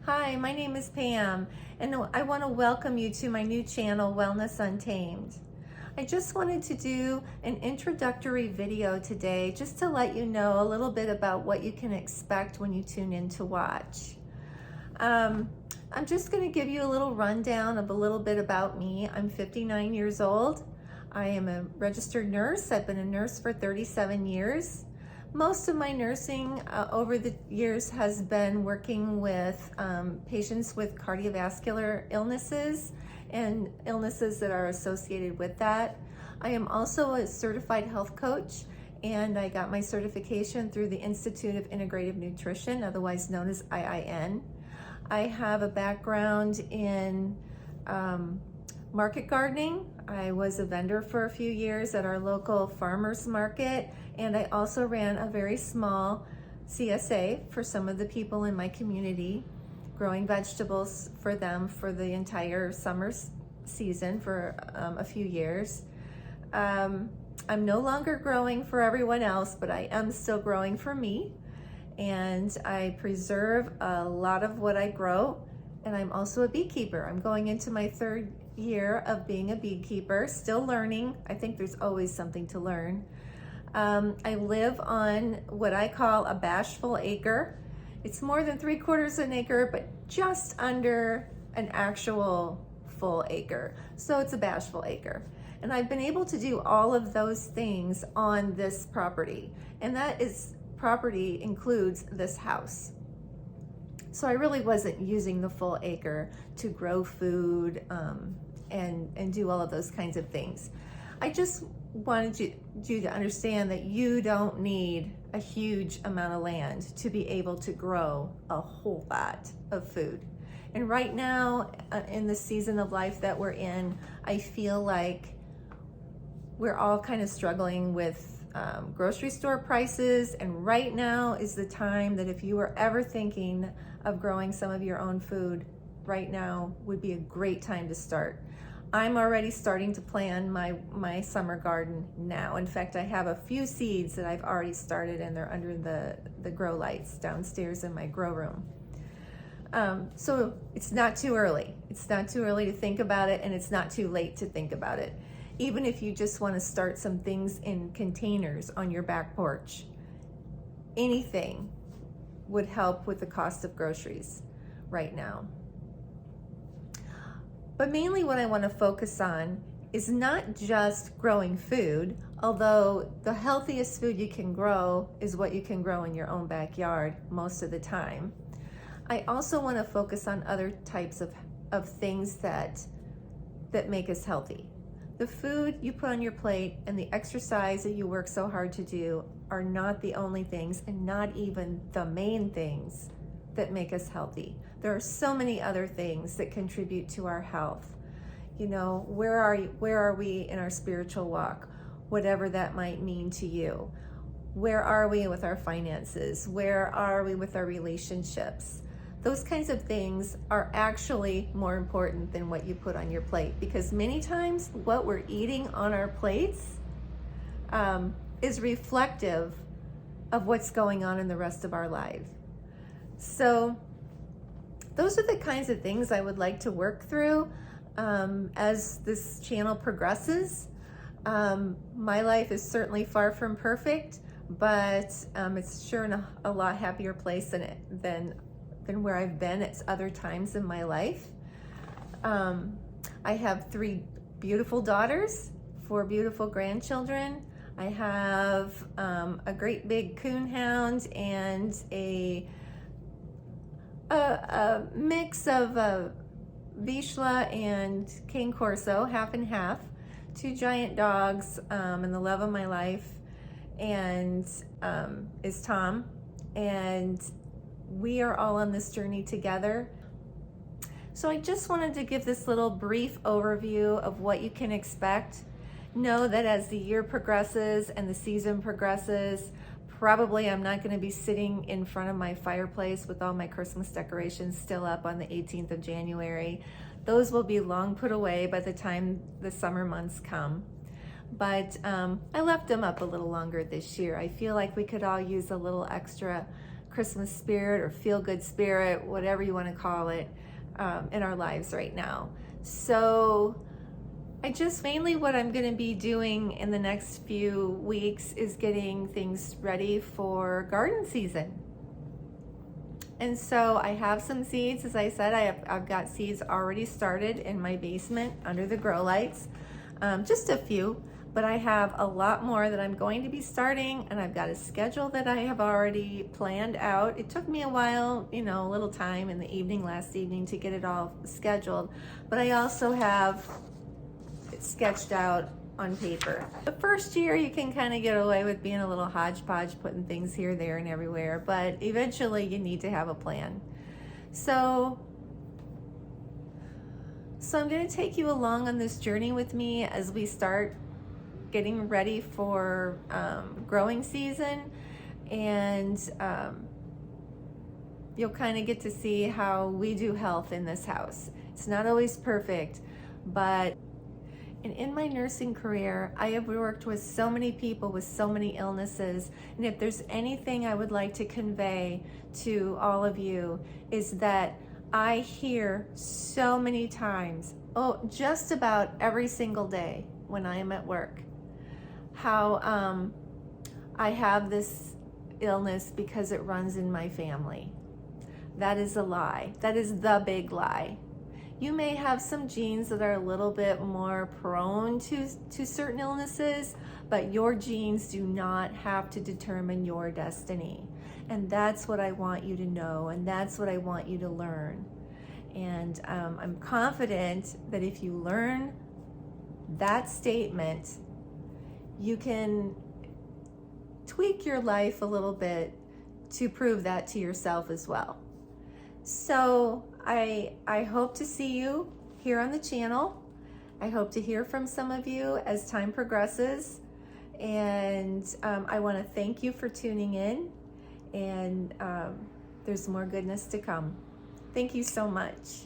Hi, my name is Pam, and I want to welcome you to my new channel, Wellness Untamed. I just wanted to do an introductory video today just to let you know a little bit about what you can expect when you tune in to watch. I'm just going to give you a little rundown of a little bit about me. I'm 59 years old. I am a registered nurse. I've been a nurse for 37 years. Most of my nursing over the years has been working with patients with cardiovascular illnesses and illnesses that are associated with that. I am also a certified health coach, and I got my certification through the Institute of Integrative Nutrition, otherwise known as IIN. I have a background in market gardening. I was a vendor for a few years at our local farmers market, and I also ran a very small CSA for some of the people in my community, growing vegetables for them for the entire summer season for a few years. I'm no longer growing for everyone else, but I am still growing for me, and I preserve a lot of what I grow. And I'm also a beekeeper. I'm going into my third year of being a beekeeper, still learning. I think there's always something to learn. I live on what I call a bashful acre. It's more than 3/4 an acre, but just under an actual full acre. So it's a bashful acre. And I've been able to do all of those things on this property. And that property includes this house. So I really wasn't using the full acre to grow food and do all of those kinds of things. I just wanted you to understand that you don't need a huge amount of land to be able to grow a whole lot of food. And right now, in the season of life that we're in, I feel like we're all kind of struggling with grocery store prices, and right now is the time that if you were ever thinking of growing some of your own food, right now would be a great time to start. I'm already starting to plan my summer garden now. In fact, I have a few seeds that I've already started, and they're under the grow lights downstairs in my grow room. So it's not too early. It's not too early to think about it, and it's not too late to think about it. Even if you just want to start some things in containers on your back porch, anything would help with the cost of groceries right now. But mainly what I want to focus on is not just growing food, although the healthiest food you can grow is what you can grow in your own backyard most of the time. I also want to focus on other types of things that make us healthy. The food you put on your plate and the exercise that you work so hard to do are not the only things, and not even the main things that make us healthy. There are so many other things that contribute to our health. You know, where are we in our spiritual walk, whatever that might mean to you? Where are we with our finances? Where are we with our relationships? Those kinds of things are actually more important than what you put on your plate, because many times what we're eating on our plates is reflective of what's going on in the rest of our life. So those are the kinds of things I would like to work through as this channel progresses. My life is certainly far from perfect, but it's sure in a lot happier place than where I've been at other times in my life. I have 3 beautiful daughters, 4 beautiful grandchildren. I have a great big coon hound and a mix of Vizsla and Cane Corso, half and half. 2 giant dogs, and the love of my life and is Tom. And we are all on this journey together. So I just wanted to give this little brief overview of what you can expect. Know that as the year progresses and the season progresses, probably I'm not going to be sitting in front of my fireplace with all my Christmas decorations still up on the 18th of January. Those will be long put away by the time the summer months come. But I left them up a little longer this year. I feel like we could all use a little extra Christmas spirit or feel-good spirit, whatever you want to call it, in our lives right now. So mainly what I'm going to be doing in the next few weeks is getting things ready for garden season. And so I have some seeds. As I said, I've got seeds already started in my basement under the grow lights, just a few, but I have a lot more that I'm going to be starting, and I've got a schedule that I have already planned out. It took me a while, a little time in the evening, last evening, to get it all scheduled, but I also have it sketched out on paper. The first year you can kind of get away with being a little hodgepodge, putting things here, there, and everywhere, but eventually you need to have a plan. So I'm going to take you along on this journey with me as we start getting ready for growing season, and you'll kind of get to see how we do health in this house. It's not always perfect, but in my nursing career, I have worked with so many people with so many illnesses, and if there's anything I would like to convey to all of you, is that I hear so many times, just about every single day when I am at work, how I have this illness because it runs in my family. That is a lie. That is the big lie. You may have some genes that are a little bit more prone to certain illnesses, but your genes do not have to determine your destiny. And that's what I want you to know, and that's what I want you to learn. And I'm confident that if you learn that statement, you can tweak your life a little bit to prove that to yourself as well. So I hope to see you here on the channel. I hope to hear from some of you as time progresses. And I want to thank you for tuning in. And there's more goodness to come. Thank you so much.